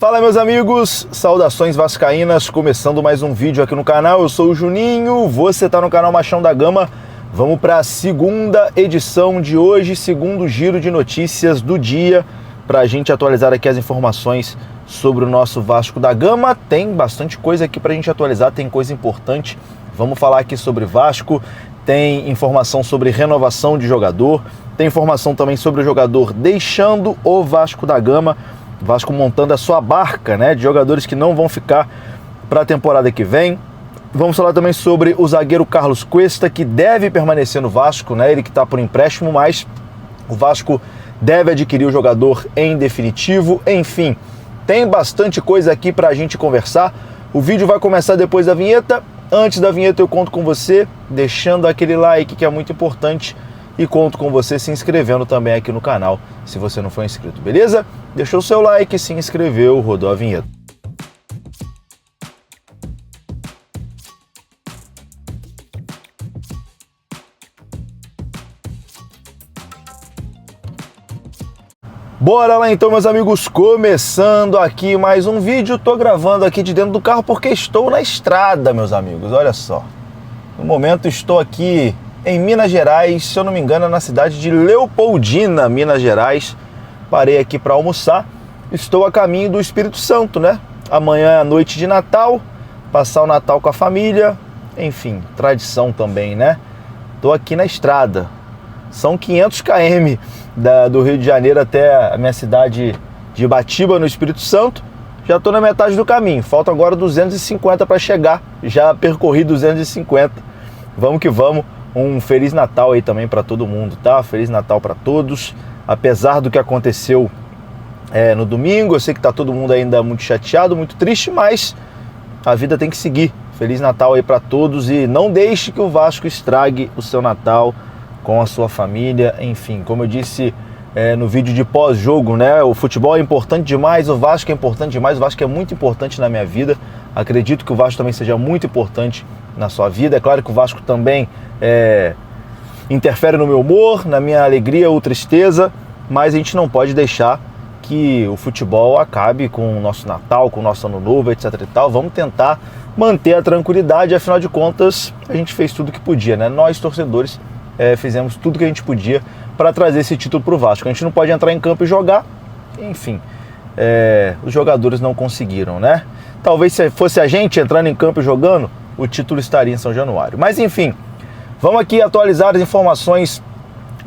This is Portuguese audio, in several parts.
Fala, meus amigos, saudações vascaínas, começando mais um vídeo aqui no canal. Eu sou o Juninho, você tá no canal Machão da Gama. Vamos para a segunda edição de hoje, segundo giro de notícias do dia, para a gente atualizar aqui as informações sobre o nosso Vasco da Gama. Tem bastante coisa aqui para a gente atualizar, tem coisa importante. Vamos falar aqui sobre Vasco, tem informação sobre renovação de jogador, tem informação também sobre o jogador deixando o Vasco da Gama, Vasco montando a sua barca, né, de jogadores que não vão ficar para a temporada que vem. Vamos falar também sobre o zagueiro Carlos Cuesta, que deve permanecer no Vasco, né, ele que está por empréstimo, mas o Vasco deve adquirir o jogador em definitivo. Enfim, tem bastante coisa aqui para a gente conversar. O vídeo vai começar depois da vinheta. Antes da vinheta eu conto com você, deixando aquele like que é muito importante, e conto com você se inscrevendo também aqui no canal, se você não for inscrito, beleza? Deixou o seu like, se inscreveu, rodou a vinheta. Bora lá então, meus amigos, começando aqui mais um vídeo. Tô gravando aqui de dentro do carro porque estou na estrada, meus amigos, olha só. No momento estou aqui em Minas Gerais, se eu não me engano, na cidade de Leopoldina, Minas Gerais. Parei aqui para almoçar. Estou a caminho do Espírito Santo, né? Amanhã é a noite de Natal, passar o Natal com a família, enfim, tradição também, né? Tô aqui na estrada. São 500 km do Rio de Janeiro até a minha cidade de Ibatiba, no Espírito Santo. Já estou na metade do caminho, falta agora 250 para chegar. Já percorri 250. Vamos que vamos. Um Feliz Natal aí também para todo mundo, tá? Feliz Natal para todos. Apesar do que aconteceu no domingo, eu sei que tá todo mundo ainda muito chateado, muito triste, mas a vida tem que seguir. Feliz Natal aí para todos e não deixe que o Vasco estrague o seu Natal com a sua família. Enfim, como eu disse no vídeo de pós-jogo, né? O futebol é importante demais, o Vasco é importante demais, o Vasco é muito importante na minha vida. Acredito que o Vasco também seja muito importante na sua vida. É claro que o Vasco também interfere no meu humor, na minha alegria ou tristeza, mas a gente não pode deixar que o futebol acabe com o nosso Natal, com o nosso Ano Novo, etc e tal. Vamos tentar manter a tranquilidade, afinal de contas, a gente fez tudo que podia, né? Nós, torcedores, fizemos tudo que a gente podia para trazer esse título para o Vasco. A gente não pode entrar em campo e jogar, enfim, os jogadores não conseguiram, né? Talvez se fosse a gente entrando em campo e jogando, o título estaria em São Januário. Mas enfim, vamos aqui atualizar as informações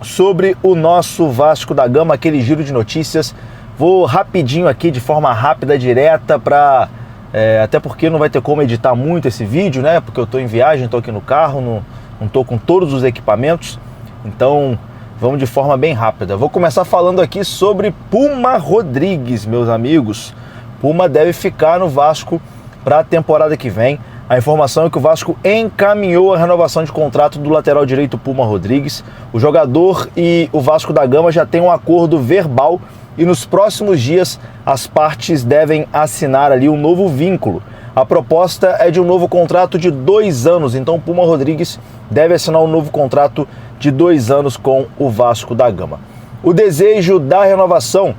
sobre o nosso Vasco da Gama, aquele giro de notícias. Vou rapidinho aqui, de forma rápida, direta, até porque não vai ter como editar muito esse vídeo, né? Porque eu estou em viagem, estou aqui no carro, não estou com todos os equipamentos, então vamos de forma bem rápida. Vou começar falando aqui sobre Puma Rodrigues, meus amigos. Puma deve ficar no Vasco para a temporada que vem. A informação é que o Vasco encaminhou a renovação de contrato do lateral direito Puma Rodrigues. O jogador e o Vasco da Gama já têm um acordo verbal e nos próximos dias as partes devem assinar ali um novo vínculo. A proposta é de um novo contrato de 2 anos, então o Puma Rodrigues deve assinar um novo contrato de 2 anos com o Vasco da Gama. O desejo da renovação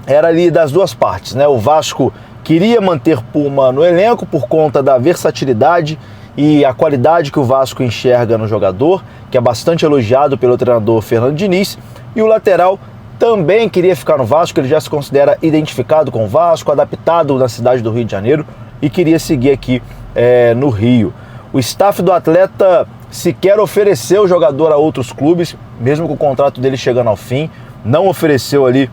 era ali das duas partes, né? O Vasco queria manter Puma no elenco por conta da versatilidade e a qualidade que o Vasco enxerga no jogador, que é bastante elogiado pelo treinador Fernando Diniz, e o lateral também queria ficar no Vasco, ele já se considera identificado com o Vasco, adaptado na cidade do Rio de Janeiro e queria seguir aqui no Rio. O staff do atleta sequer ofereceu o jogador a outros clubes, mesmo com o contrato dele chegando ao fim, não ofereceu ali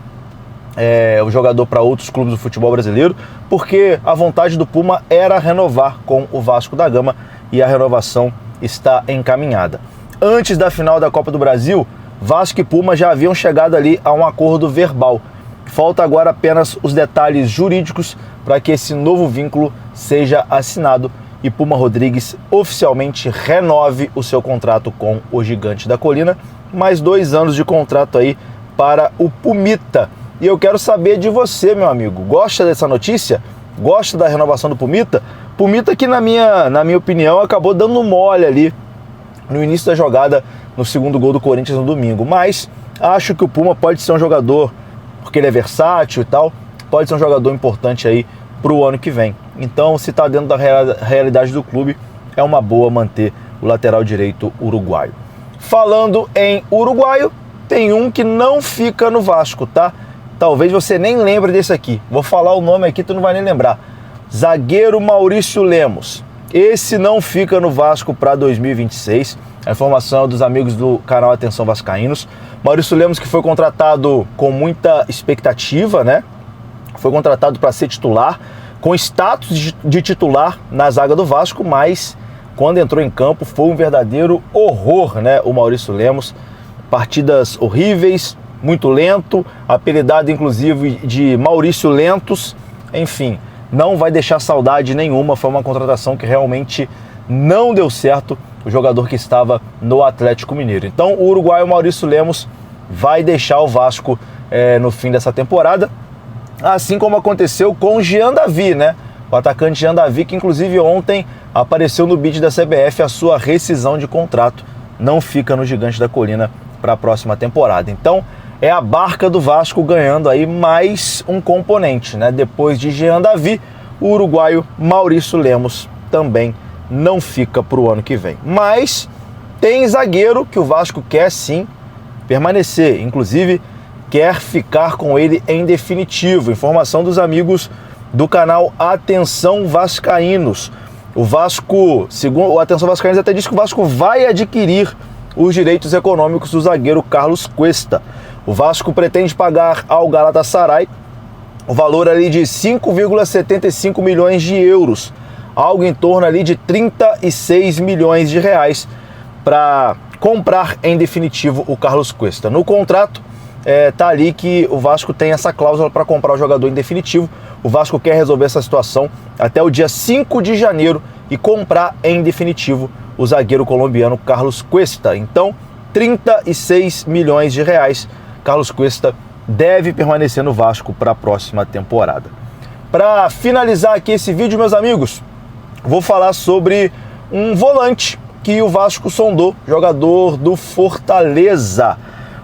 o jogador para outros clubes do futebol brasileiro, porque a vontade do Puma era renovar com o Vasco da Gama e a renovação está encaminhada. Antes da final da Copa do Brasil, Vasco e Puma já haviam chegado ali a um acordo verbal. Falta agora apenas os detalhes jurídicos para que esse novo vínculo seja assinado e Puma Rodrigues oficialmente renove o seu contrato com o Gigante da Colina. Mais 2 anos de contrato aí para o Pumita. E eu quero saber de você, meu amigo. Gosta dessa notícia? Gosta da renovação do Pumita? Pumita que, na minha opinião, acabou dando mole ali no início da jogada, no segundo gol do Corinthians no domingo. Mas acho que o Puma pode ser um jogador, porque ele é versátil e tal, pode ser um jogador importante aí para o ano que vem. Então, se está dentro da realidade do clube, é uma boa manter o lateral direito uruguaio. Falando em uruguaio, tem um que não fica no Vasco, tá? Talvez você nem lembre desse aqui. Vou falar o nome aqui, tu não vai nem lembrar. Zagueiro Maurício Lemos. Esse não fica no Vasco para 2026. A informação é dos amigos do canal Atenção Vascaínos. Maurício Lemos, que foi contratado com muita expectativa, né? Foi contratado para ser titular, com status de titular na zaga do Vasco, mas quando entrou em campo foi um verdadeiro horror, né? O Maurício Lemos. Partidas horríveis, muito lento, apelidado inclusive de Maurício Lentos. Enfim, não vai deixar saudade nenhuma. Foi uma contratação que realmente não deu certo, o jogador que estava no Atlético Mineiro. Então o uruguaio Maurício Lemos vai deixar o Vasco no fim dessa temporada, assim como aconteceu com o Jean Davi, né? O atacante Jean Davi, que inclusive ontem apareceu no bid da CBF a sua rescisão de contrato, não fica no Gigante da Colina para a próxima temporada. Então é a barca do Vasco ganhando aí mais um componente, né? Depois de Jean Davi, o uruguaio Maurício Lemos também não fica para o ano que vem. Mas tem zagueiro que o Vasco quer sim permanecer, inclusive quer ficar com ele em definitivo. Informação dos amigos do canal Atenção Vascaínos. O Vasco, segundo o Atenção Vascaínos, até diz que o Vasco vai adquirir os direitos econômicos do zagueiro Carlos Cuesta. O Vasco pretende pagar ao Galatasaray o valor ali de 5,75 milhões de euros, algo em torno ali de 36 milhões de reais, para comprar em definitivo o Carlos Cuesta. No contrato tá ali que o Vasco tem essa cláusula para comprar o jogador em definitivo. O Vasco quer resolver essa situação até o dia 5 de janeiro e comprar em definitivo o zagueiro colombiano Carlos Cuesta. Então, 36 milhões de reais. Carlos Cuesta deve permanecer no Vasco para a próxima temporada. Para finalizar aqui esse vídeo, meus amigos, vou falar sobre um volante que o Vasco sondou, jogador do Fortaleza.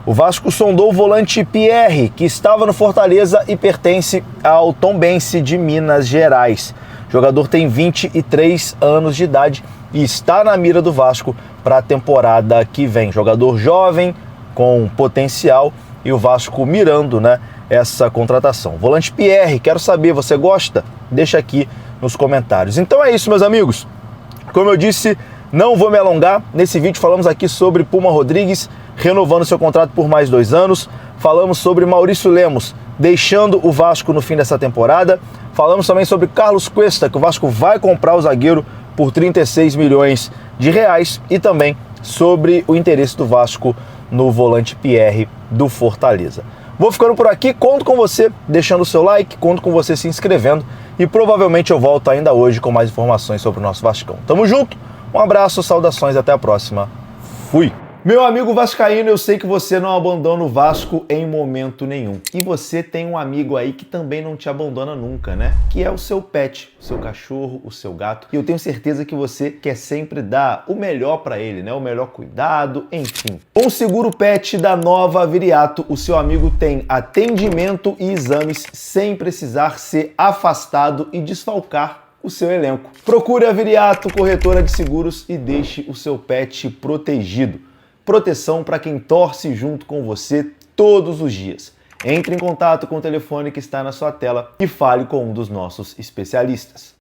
O Vasco sondou o volante Pierre, que estava no Fortaleza e pertence ao Tombense de Minas Gerais. O jogador tem 23 anos de idade e está na mira do Vasco para a temporada que vem. Jogador jovem, com potencial, e o Vasco mirando, né, essa contratação. Volante Pierre, quero saber, você gosta? Deixa aqui nos comentários. Então é isso, meus amigos. Como eu disse, não vou me alongar. Nesse vídeo falamos aqui sobre Puma Rodrigues renovando seu contrato por mais 2 anos. Falamos sobre Maurício Lemos deixando o Vasco no fim dessa temporada. Falamos também sobre Carlos Cuesta, que o Vasco vai comprar o zagueiro por 36 milhões de reais. E também sobre o interesse do Vasco no volante Pierre do Fortaleza. Vou ficando por aqui, conto com você deixando o seu like, conto com você se inscrevendo e provavelmente eu volto ainda hoje com mais informações sobre o nosso Vascão. Tamo junto, um abraço, saudações, até a próxima. Fui! Meu amigo vascaíno, eu sei que você não abandona o Vasco em momento nenhum. E você tem um amigo aí que também não te abandona nunca, né? Que é o seu pet, o seu cachorro, o seu gato. E eu tenho certeza que você quer sempre dar o melhor para ele, né? O melhor cuidado, enfim. Com o seguro pet da Nova Viriato, o seu amigo tem atendimento e exames sem precisar ser afastado e desfalcar o seu elenco. Procure a Viriato, corretora de seguros, e deixe o seu pet protegido. Proteção para quem torce junto com você todos os dias. Entre em contato com o telefone que está na sua tela e fale com um dos nossos especialistas.